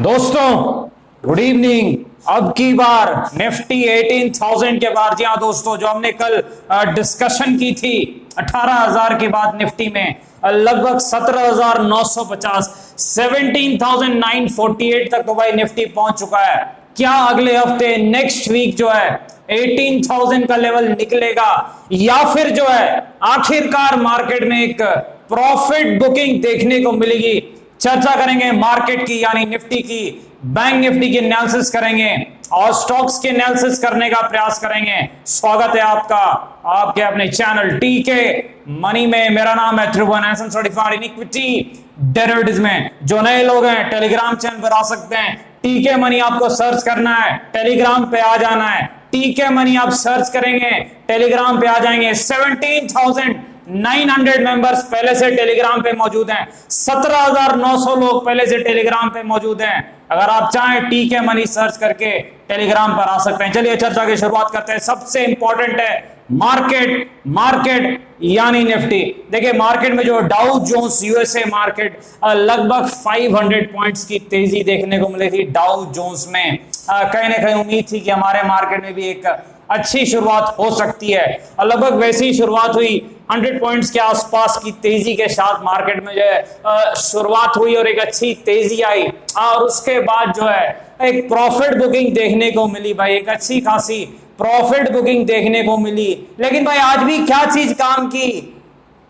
दोस्तों good evening. अब की बार निफ्टी 18,000 के बाहर। जी हाँ दोस्तों, जो हमने कल डिस्कशन की थी 18,000 के बाद निफ्टी में लगभग 17,950 17,948 तक तो भाई निफ्टी पहुंच चुका है। क्या अगले हफ्ते नेक्स्ट वीक जो है 18,000 का लेवल निकलेगा या फिर जो है आखिरकार मार्केट में एक प्रॉफिट बुकिंग देखने को मिलेगी? चर्चा करेंगे मार्केट की यानी निफ्टी की, बैंक निफ्टी की एनालिसिस करेंगे और स्टॉक्स के एनालिसिस करने का प्रयास करेंगे। स्वागत है आपका आपके अपने चैनल टीके मनी में। मेरा नाम है त्रिभुवन एसन सर्टिफाइड इन इक्विटी डेरिवेटिव्स में। जो नए लोग हैं टेलीग्राम चैनल पर आ सकते हैं। टीके मनी आपको सर्च करना है, टेलीग्राम पे आ जाना है। टीके मनी आप सर्च करेंगे, टेलीग्राम पे आ जाएंगे। 17,900 मेंबर्स पहले से टेलीग्राम पे मौजूद हैं। 17,900 लोग पहले से टेलीग्राम पे मौजूद हैं। अगर आप चाहें टीके मनी सर्च करके टेलीग्राम पर आ सकते हैं। चलिए चर्चा की शुरुआत करते हैं। सबसे इंपॉर्टेंट है मार्केट यानी निफ्टी। देखिए मार्केट में जो डाउ जोन्स यूएसए मार्केट लगभग 500 पॉइंट्स की तेजी देखने को मिली थी। डाउ जोन्स में कहीं ना कहीं उम्मीद थी कि हमारे मार्केट में भी एक अच्छी शुरुआत हो सकती है और लगभग वैसी ही शुरुआत हुई। 100 पॉइंट्स के आसपास की तेजी के साथ मार्केट में जो है शुरुआत हुई और एक अच्छी तेजी आई और उसके बाद जो है एक प्रॉफिट बुकिंग देखने को मिली भाई। एक अच्छी खासी प्रॉफिट बुकिंग देखने को मिली। लेकिन भाई आज भी क्या चीज काम की?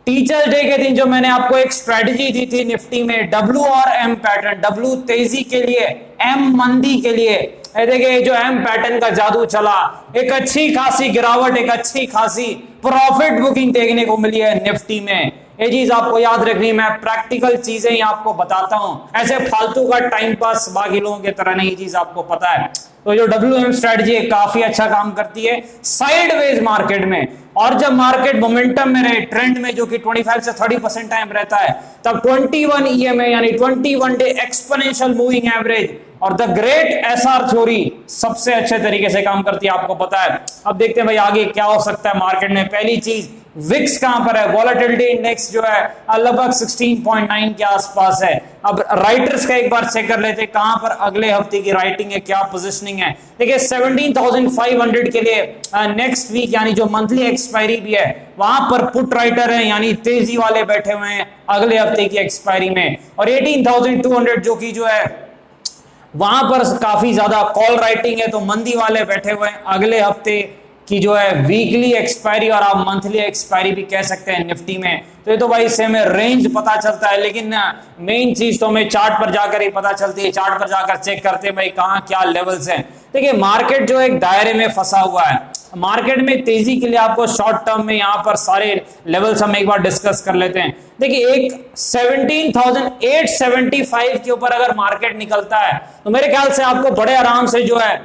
टीचर्स डे के दिन जो मैंने आपको एक स्ट्रेटजी दी थी निफ्टी में, डब्ल्यू और एम पैटर्न। डब्ल्यू तेजी के लिए, एम मंदी के लिए। देखिए जो एम पैटर्न का जादू चला, एक अच्छी खासी गिरावट, एक अच्छी खासी प्रॉफिट बुकिंग देखने को मिली है निफ्टी में। ये चीज आपको याद रखनी है। मैं प्रैक्टिकल चीजें ही आपको बताता हूं, ऐसे फालतू का टाइम पास बाकी लोगों की तरह नहीं। चीज आपको पता है तो जो WM स्ट्रेटजी काफी अच्छा काम करती है साइडवेज मार्केट में। और जब मार्केट मोमेंटम में रहे, ट्रेंड में, जो कि 25 से 30% टाइम रहता है, तब 21 EMA यानी 21 डे एक्सपोनेंशियल मूविंग एवरेज और द ग्रेट SR थ्योरी सबसे अच्छे तरीके से काम करती है, आपको पता है। अब देखते हैं भाई आगे क्या हो सकता है मार्केट में। पहली चीज, विक्स कहां पर है? वॉलेटिलिटी इंडेक्स जो है लगभग 16.9 के आसपास है। अब राइटर्स का एक बार चेक कर लेते हैं कहां पर अगले हफ्ते की राइटिंग है, क्या पोजीशनिंग है। देखिए 17,500 के लिए नेक्स्ट वीक यानी जो मंथली एक्सपायरी भी है वहां पर पुट राइटर है यानी तेजी वाले बैठे हुए हैं अगले हफ्ते की एक्सपायरी में। और 18,200 जो कि जो है वहां पर काफी ज्यादा कॉल राइटिंग है, तो मंदी वाले बैठे हुए हैं अगले हफ्ते की जो है वीकली एक्सपायरी और आप मंथली एक्सपायरी भी कह सकते हैं निफ्टी में। तो ये तो भाई इससे हमें रेंज पता चलता है, लेकिन मेन चीज तो हमें चार्ट पर जाकर ही पता चलती है। चार्ट पर जाकर चेक करते हैं भाई कहाँ क्या लेवल्स हैं। देखिए मार्केट जो एक दायरे में फंसा हुआ है। मार्केट में तेजी के लिए आपको शॉर्ट टर्म में यहाँ पर सारे लेवल्स हम एक बार डिस्कस कर लेते हैं। देखिए एक 17,875 के ऊपर अगर मार्केट निकलता है तो मेरे ख्याल से आपको बड़े आराम से जो है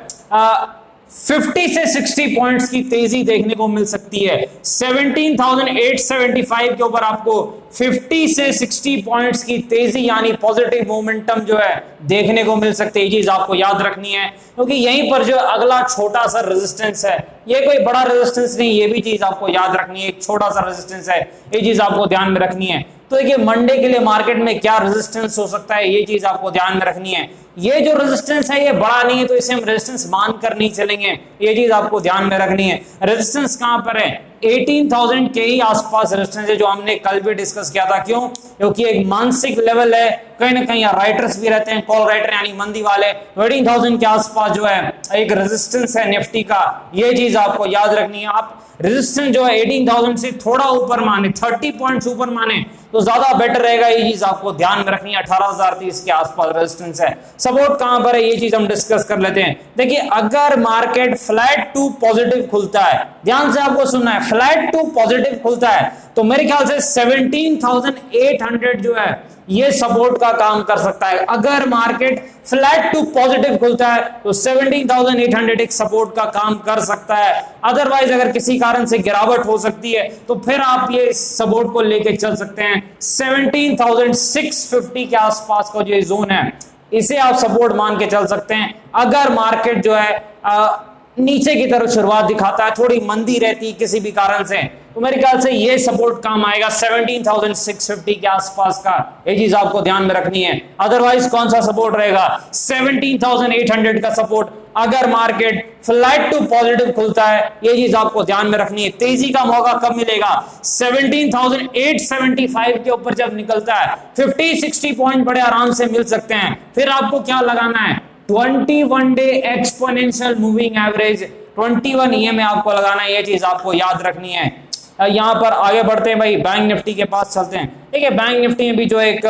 50 से 60 पॉइंट्स की तेजी देखने को मिल सकती है। 17,875 के ऊपर आपको 50 से 60 पॉइंट्स की तेजी यानी पॉजिटिव मोमेंटम जो है देखने को मिल सकती है। ये चीज आपको याद रखनी है क्योंकि यहीं पर जो अगला छोटा सा रेजिस्टेंस है, ये कोई बड़ा रेजिस्टेंस नहीं, ये भी चीज आपको याद रखनी है। एक छोटा सा रेजिस्टेंस है, ये चीज आपको ध्यान में रखनी है। तो देखिए मंडे के लिए मार्केट में क्या रेजिस्टेंस हो सकता है, ये चीज आपको ध्यान में रखनी है। ये जो रेजिस्टेंस है ये बड़ा नहीं है तो इसे हम रेजिस्टेंस मानकर नहीं चलेंगे, ये चीज आपको ध्यान में रखनी है। रेजिस्टेंस कहां पर है? 18,000 के ही आसपास रेजिस्टेंस है, जो हमने कल भी डिस्कस किया था। क्यों? क्योंकि एक मानसिक लेवल है, कहीं ना कहीं राइटर्स भी रहते हैं, कॉल राइटर यानी मंदी वाले। 18,000 के आसपास जो है एक रेजिस्टेंस है निफ्टी का, ये चीज आपको याद रखनी है। आप रेजिस्टेंस जो है 18,000 से थोड़ा ऊपर माने, 30 पॉइंट्स ऊपर माने तो ज्यादा बेटर रहेगा। ये चीज आपको ध्यान में रखनी है। 18,030 के आसपास रेजिस्टेंस है। सपोर्ट कहां पर है ये चीज हम डिस्कस कर लेते हैं। देखिए अगर मार्केट फ्लैट टू पॉजिटिव खुलता है, ध्यान से आपको सुनना है, फ्लैट टू पॉजिटिव खुलता है तो मेरे ख्याल से 17,800 जो है ये सपोर्ट का काम कर सकता है। अगर मार्केट फ्लैट टू पॉजिटिव खुलता है तो 17,800 एक सपोर्ट का काम कर सकता है। अदरवाइज अगर किसी कारण से गिरावट हो सकती है तो फिर आप ये सपोर्ट को लेके चल सकते हैं। 17,650 के आसपास का जो जोन है इसे आप सपोर्ट मान के चल सकते हैं। अगर मार्केट जो है नीचे की तरफ शुरुआत दिखाता है, थोड़ी मंदी रहती है किसी भी कारण से, तो मेरे ख्याल से ये सपोर्ट काम आएगा 17,650 के आसपास का, ये चीज आपको ध्यान में रखनी है। अदरवाइज कौन सा सपोर्ट रहेगा? 17,800 का सपोर्ट अगर मार्केट फ्लैट टू पॉजिटिव खुलता है, ये चीज आपको ध्यान में रखनी है। तेजी का मौका कब मिलेगा? 17,875 के ऊपर जब निकलता है 50-60 पॉइंट बड़े आराम से मिल सकते हैं। फिर आपको क्या लगाना है? 21 day exponential moving average 21 EMA आपको लगाना है, ये चीज आपको याद रखनी है। यहां पर आगे बढ़ते हैं भाई, बैंक निफ्टी के पास चलते हैं। देखिए बैंक निफ्टी में भी जो एक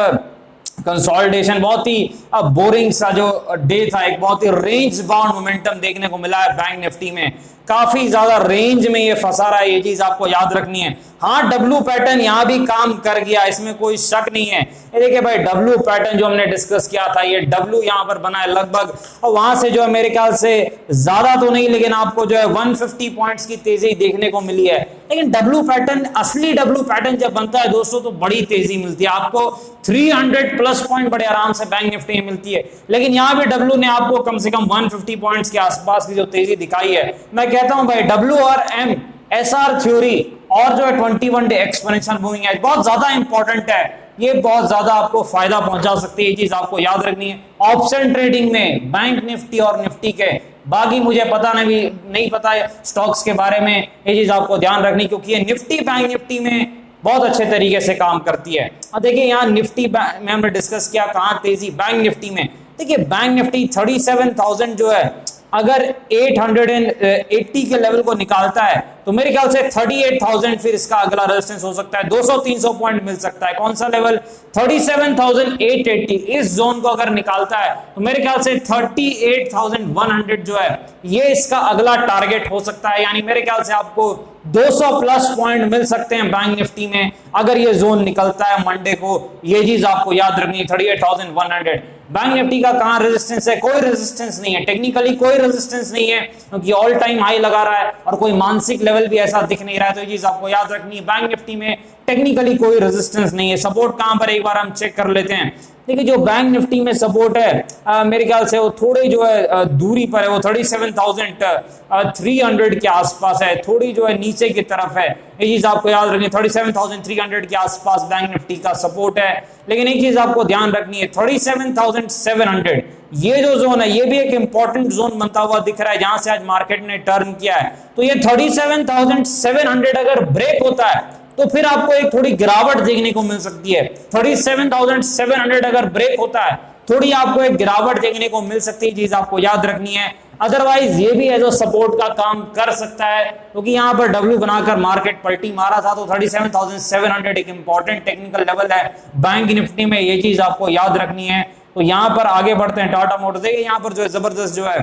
कंसोलिडेशन, बहुत ही बोरिंग सा जो डे था, एक बहुत ही रेंज बाउंड मोमेंटम देखने को मिला है बैंक निफ्टी में, काफी ज्यादा रेंज में ये फंसा रहा है, ये चीज आपको याद रखनी है। हाँ डब्ल्यू पैटर्न यहां भी काम कर गया, इसमें कोई शक नहीं है। ये देखिए भाई डब्ल्यू पैटर्न जो हमने डिस्कस किया था, ये डब्ल्यू यहां पर बना है लगभग, और वहां से जो है मेरे ख्याल से ज्यादा तो नहीं, लेकिन आपको जो है 150 पॉइंट्स की तेजी देखने को मिली है। लेकिन डब्ल्यू पैटर्न, असली डब्ल्यू पैटर्न जब बनता है दोस्तों तो बड़ी तेजी मिलती है, आपको 300 प्लस पॉइंट बड़े आराम से बैंक निफ्टी में मिलती है। लेकिन यहां पे डब्ल्यू ने आपको कम से कम 150 पॉइंट्स के आसपास की जो तेजी दिखाई है, मैं कहता हूं भाई डब्ल्यू और एम एसआर थ्योरी और जो है 21 डे एक्सपोनेंशियल मूविंग एवरेज बहुत ज्यादा इंपॉर्टेंट है, ये बहुत ज्यादा आपको फायदा पहुंचा सकती है, ये चीज आपको याद रखनी है। ऑप्शन ट्रेडिंग में बैंक निफ्टी और निफ्टी के, बाकी मुझे पता नहीं पता है स्टॉक्स के बारे में, ये चीज आपको ध्यान रखनी, क्योंकि ये निफ्टी बैंक निफ्टी में बहुत अच्छे तरीके से काम करती है। अब देखिए यहाँ निफ्टी में हमने डिस्कस किया कहां तेजी, बैंक निफ्टी में। देखिए बैंक निफ्टी 37,000 जो है अगर 880 के लेवल को निकालता है तो मेरे ख्याल से 38,000 फिर इसका अगला रेजिस्टेंस हो सकता है, 200-300 पॉइंट मिल सकता है। कौन सा लेवल? 37,880। इस जोन को अगर निकालता है तो मेरे ख्याल से 38,100 जो है ये इसका अगला टारगेट हो सकता है। यानी मेरे ख्याल से आपको 200 प्लस पॉइंट मिल सकते हैं बैंक निफ्टी में अगर ये जोन निकलता है मंडे को, ये चीज आपको याद रखनी है। 38,100 बैंक निफ्टी का कहां रेजिस्टेंस है? कोई रेजिस्टेंस नहीं है, टेक्निकली कोई रेजिस्टेंस नहीं है, क्योंकि ऑल टाइम हाई लगा रहा है और कोई मानसिक लेवल भी ऐसा दिख नहीं रहा है, तो ये चीज आपको याद रखनी है। बैंक निफ्टी में टेक्निकली कोई रेजिस्टेंस नहीं है। सपोर्ट कहां पर एक बार हम चेक कर लेते हैं। देखिए जो बैंक निफ्टी में सपोर्ट है मेरे ख्याल से वो थोड़ी जो है दूरी पर है, वो 37,300 के आसपास है, थोड़ी जो है नीचे की तरफ है, ये चीज आपको याद रखनी है। 37,300 के आसपास बैंक निफ्टी का सपोर्ट है। लेकिन एक चीज आपको ध्यान रखनी है, 37,700 ये जो जोन है ये भी एक इंपॉर्टेंट जोन बनता हुआ दिख रहा है, जहां से आज मार्केट ने टर्न किया है। तो ये 37,700 अगर ब्रेक होता है तो फिर आपको एक थोड़ी गिरावट देखने को मिल सकती है। 37,700 अगर ब्रेक होता है थोड़ी आपको एक गिरावट देखने को मिल सकती है, चीज आपको याद रखनी है। अदरवाइज ये भी एज सपोर्ट का काम कर सकता है, क्योंकि यहां पर डब्ल्यू बनाकर मार्केट पलटी मारा था, तो 37,700 एक इंपॉर्टेंट टेक्निकल लेवल है बैंक निफ्टी में, ये चीज आपको याद रखनी है। तो यहां पर आगे बढ़ते हैं। टाटा मोटर्स, देखिए यहां पर जो है जबरदस्त जो है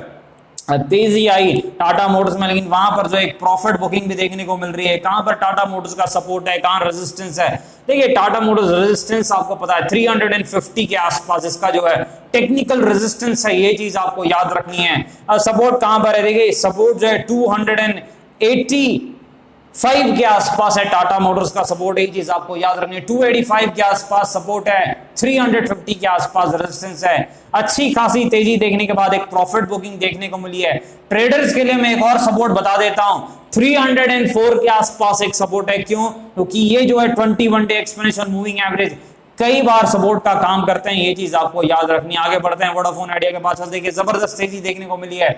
तेजी आई टाटा मोटर्स में, लेकिन वहां पर जो एक प्रॉफिट बुकिंग भी देखने को मिल रही है। कहां पर टाटा मोटर्स का सपोर्ट है, कहां रेजिस्टेंस है? देखिए टाटा मोटर्स रेजिस्टेंस आपको पता है 350 के आसपास इसका जो है टेक्निकल रेजिस्टेंस है, ये चीज आपको याद रखनी है। सपोर्ट कहां पर है? देखिए सपोर्ट जो है 285 के आसपास है टाटा मोटर्स का सपोर्ट, एक चीज आपको याद रखनी है। 285 के आसपास सपोर्ट है, 350 के आसपास रेजिस्टेंस है। अच्छी खासी तेजी देखने के बाद एक प्रॉफिट बुकिंग देखने को मिली है। ट्रेडर्स के लिए मैं एक और सपोर्ट बता देता हूं, 304 के आसपास एक सपोर्ट है। क्यों? क्योंकि ये जो है 21 डे एक्सपोनेंशियल मूविंग एवरेज कई बार सपोर्ट का काम करते हैं, ये चीज आपको याद रखनी है। आगे बढ़ते हैं वोडाफोन आइडिया के पास। देखिए जबरदस्त तेजी देखने को मिली है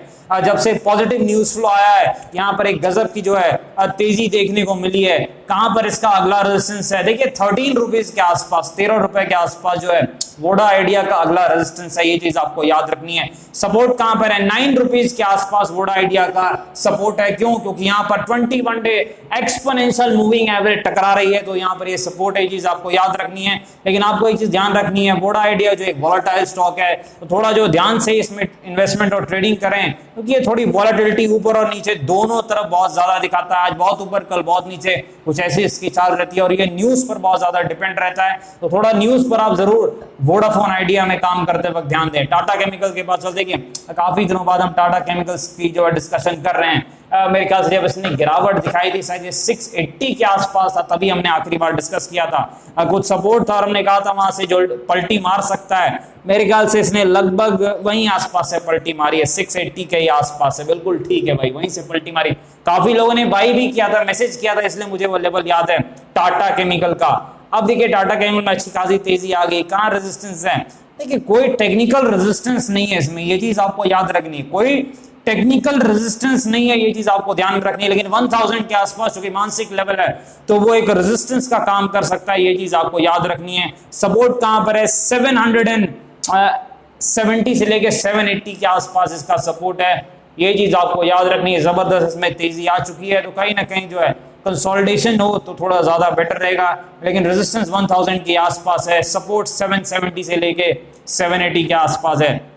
जब से पॉजिटिव न्यूज फ्लो आया है, यहाँ पर एक गजब की जो है तेजी देखने को मिली है। कहां पर इसका अगला रेजिस्टेंस है? देखिए 13 रुपीज के आसपास, 13 रुपए के आसपास जो है वोडा आइडिया का अगला रेजिस्टेंस है, ये चीज आपको याद रखनी है। सपोर्ट कहां पर है? 9 रुपीज के आसपास वोडा आइडिया का सपोर्ट है। क्यों? क्योंकि यहाँ पर 21 डे एक्सपोनेंशियल मूविंग एवरेज टकरा रही है, तो यहाँ पर ये सपोर्ट है, ये चीज आपको याद रखनी है। लेकिन आपको एक चीज ध्यान रखनी है, वोडा आइडिया जो एक वॉलेटाइल स्टॉक है, तो थोड़ा जो ध्यान से इसमें इन्वेस्टमेंट और ट्रेडिंग करें, क्योंकि ये थोड़ी वॉलेटिलिटी ऊपर और नीचे दोनों तरफ बहुत ज्यादा दिखाता है। आज बहुत ऊपर कल बहुत नीचे, कुछ ऐसी इसकी चाल रहती है, और ये न्यूज पर बहुत ज्यादा डिपेंड रहता है। तो थोड़ा न्यूज पर आप जरूर वोडाफोन आइडिया में काम करते वक्त ध्यान दें। टाटा केमिकल के पास चल, देखिए काफी दिनों बाद हम टाटा केमिकल्स की जो है डिस्कशन कर रहे हैं। मेरे ख्याल से जब इसने गिरावट दिखाई थी शायद ये 680 के आसपास था, तभी हमने आखिरी बार डिस्कस किया था। कुछ सपोर्ट था और हमने कहा था वहां से जो पलटी मार सकता है। मेरे ख्याल से इसने लगभग वहीं आसपास से पलटी मारी है, 680 के ही आसपास है। बिल्कुल ठीक है भाई, वहीं से पलटी मारी। काफी लोगों ने बाई भी किया था, मैसेज किया था, इसलिए मुझे वो लेवल याद है टाटा केमिकल का। अब देखिए टाटा केमिकल में अच्छी खासी तेजी आ गई। कहाँ रेजिस्टेंस है? देखिए कोई टेक्निकल रेजिस्टेंस नहीं है इसमें, ये चीज आपको याद रखनी है। कोई टेक्निकल रेजिस्टेंस नहीं है, ये चीज आपको ध्यान में रखनी है। लेकिन 1000 के आसपास जो कि मानसिक लेवल है, तो वो एक रेजिस्टेंस का काम कर सकता है, ये चीज आपको याद रखनी है। सपोर्ट कहां पर है? 770 से लेके 780 के आसपास इसका सपोर्ट है, ये चीज आपको याद रखनी है। जबरदस्त इसमें तेजी आ चुकी है, तो कहीं ना कहीं जो है कंसोलिडेशन हो तो थोड़ा ज्यादा बेटर रहेगा। लेकिन रेजिस्टेंस 1000 के आसपास है, सपोर्ट 770 से लेके 780 के आसपास है।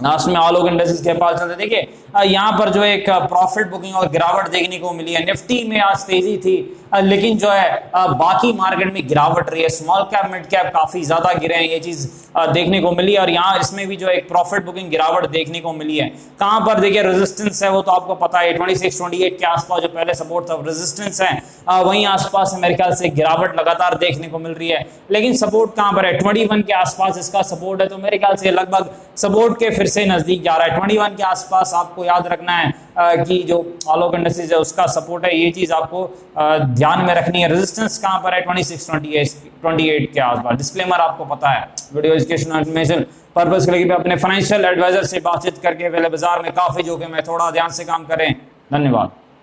लास्ट में ऑल ओवर इंडस्ट्रीज के पास चलते देखिए यहाँ पर जो एक प्रॉफिट बुकिंग और गिरावट देखने को मिली है। निफ्टी में आज तेजी थी, लेकिन जो है बाकी मार्केट में गिरावट रही है। स्मॉल कैप मिड कैप काफी ज्यादा गिरे हैं, ये चीज देखने को मिली है। और यहाँ इसमें भी जो एक प्रॉफिट बुकिंग गिरावट देखने को मिली है। कहां पर देखिए रेजिस्टेंस है वो तो आपको पता है, 26-28 के आसपास जो पहले सपोर्ट था रेजिस्टेंस है, वहीं आसपास मेरे ख्याल से गिरावट लगातार देखने को मिल रही है। लेकिन सपोर्ट कहां पर है? 21 के आसपास इसका सपोर्ट है, तो मेरे ख्याल से लगभग सपोर्ट के फिर से नजदीक जा रहा है। 21 के आसपास आपको याद रखना है कि जो ऑल ओवर इंडस्ट्रीज है उसका सपोर्ट है, ये चीज आपको ध्यान में रखनी है। रेजिस्टेंस कहां पर है? 26-28 के आसपास। डिस्क्लेमर आपको पता है, वीडियो एजुकेशन इन्फॉर्मेशन पर्पस के लिए अपने फाइनेंशियल एडवाइजर से बातचीत करके पहले बाजार में काफी जोखिम है, थोड़ा ध्यान से काम करें। धन्यवाद।